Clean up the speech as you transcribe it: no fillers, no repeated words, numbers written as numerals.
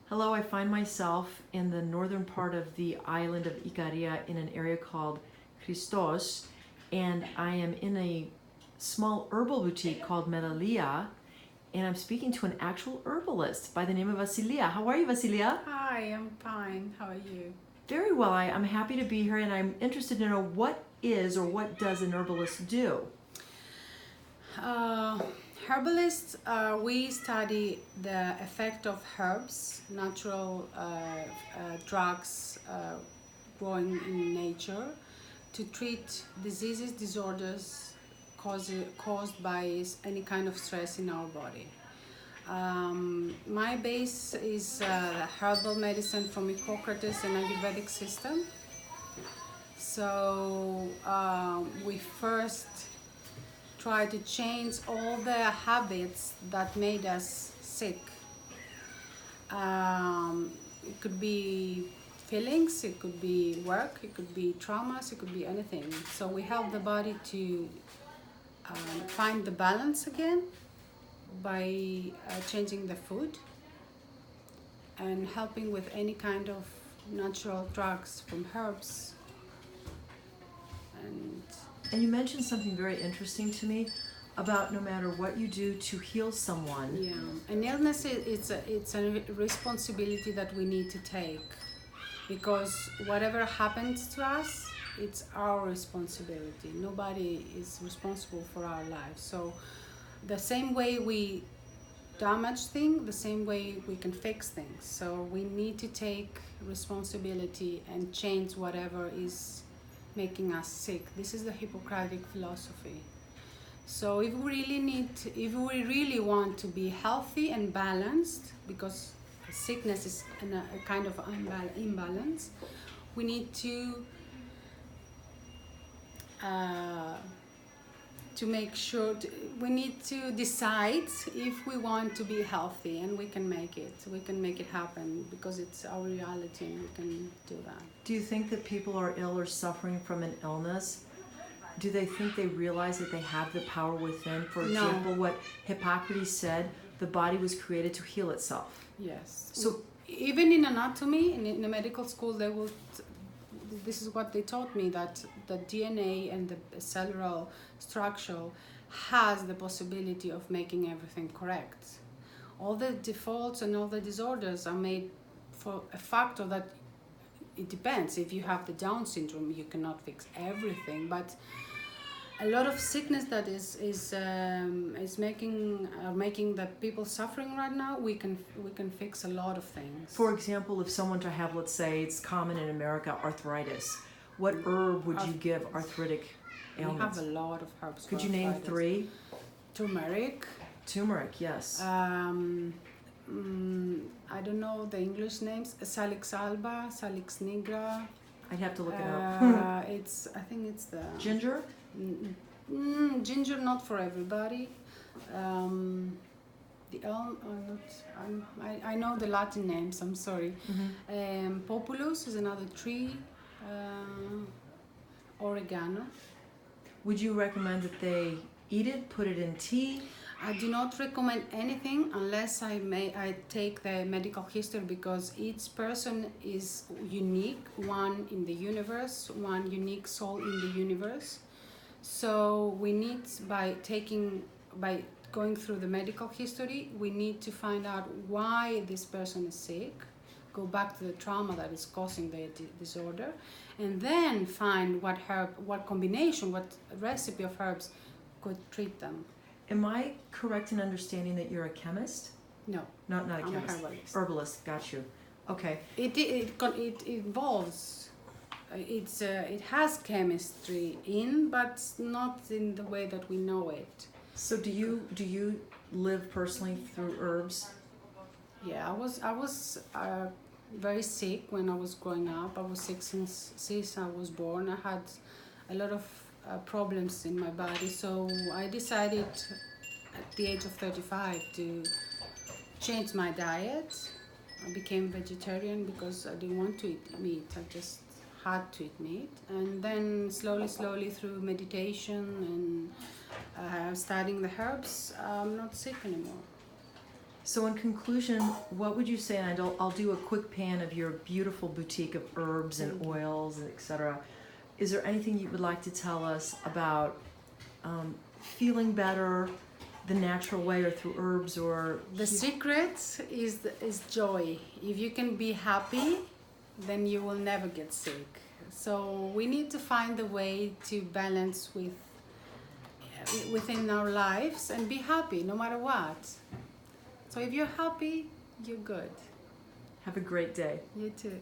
Hello, I find myself in the northern part of the island of Ikaria in an area called Christos, and I am in a small herbal boutique called Melalia, and I'm speaking to an actual herbalist by the name of Vasilia. How are you, Vasilia? Hi, I'm fine. How are you? Very well. I'm happy to be here, and I'm interested to know what is or what does an herbalist do? Uh, Herbalists, we study the effect of herbs, natural drugs growing in nature to treat diseases, disorders caused by any kind of stress in our body. My base is herbal medicine from Hippocrates and Ayurvedic system. So we first try to change all the habits that made us sick. It could be feelings, it could be work, it could be traumas, it could be anything. So we help the body to find the balance again by changing the food and helping with any kind of natural drugs from herbs. And And you mentioned something very interesting to me about no matter what you do to heal someone. yeah, an illness it's a responsibility that we need to take, because whatever happens to us, it's our responsibility. Nobody is responsible for our lives. So the same way we damage things, the same way we can fix things. So we need to take responsibility and change whatever is making us sick. This is the Hippocratic philosophy. So if we really want to be healthy and balanced, because sickness is a kind of imbalance, we need uh, to make sure we need to decide if we want to be healthy, and we can make it happen, because it's our reality and we can do that. Do you think that people are ill or suffering from an illness? Do they think they realize that they have the power within? For No. example, what Hippocrates said, the body was created to heal itself. Yes. So Even in anatomy, in a medical school, this is what they taught me, that the DNA and the cellular structure has the possibility of making everything correct. All the defaults and all the disorders are made for a factor that it depends. If you have the Down syndrome, you cannot fix everything, but a lot of sickness that is making the people suffering right now, we can fix a lot of things. for example, if someone to have, let's say it's common in America, arthritis, what herb would you give arthritic We have ailments? a lot of herbs. Could for you name arthritis. 3? Turmeric. Turmeric, yes. I don't know the English names. Salix alba, Salix nigra. I'd have to look it up. I think it's the Ginger? ginger, not for everybody. The elm, I know the Latin names. I'm sorry. Populus is another tree. Oregano. Would you recommend that they eat it, put it in tea? I do not recommend anything unless I take the medical history, because each person is unique, one in the universe, one unique soul in the universe. So we need, by going through the medical history, we need to find out why this person is sick, go back to the trauma that is causing the disorder, and then find what herb, what combination, what recipe of herbs could treat them. Am I correct in understanding that you're a chemist? No, Not a I'm a chemist. herbalist. Herbalist, got you. Okay. It involves, it has chemistry in, but not in the way that we know it. So do you live personally through herbs? Yeah, I was very sick when I was growing up. I was sick since I was born. I had a lot of problems in my body, so I decided at the age of 35 to change my diet. I became vegetarian because I didn't want to eat meat. I just had to eat meat, and then slowly through meditation and studying the herbs, I'm not sick anymore. So in conclusion, what would you say, and I'll do a quick pan of your beautiful boutique of herbs and oils, etc. Is there anything you would like to tell us about feeling better the natural way or through herbs or... The secret is joy. If you can be happy, then you will never get sick. So we need to find a way to balance within our lives and be happy no matter what. So if you're happy, you're good. Have a great day. You too.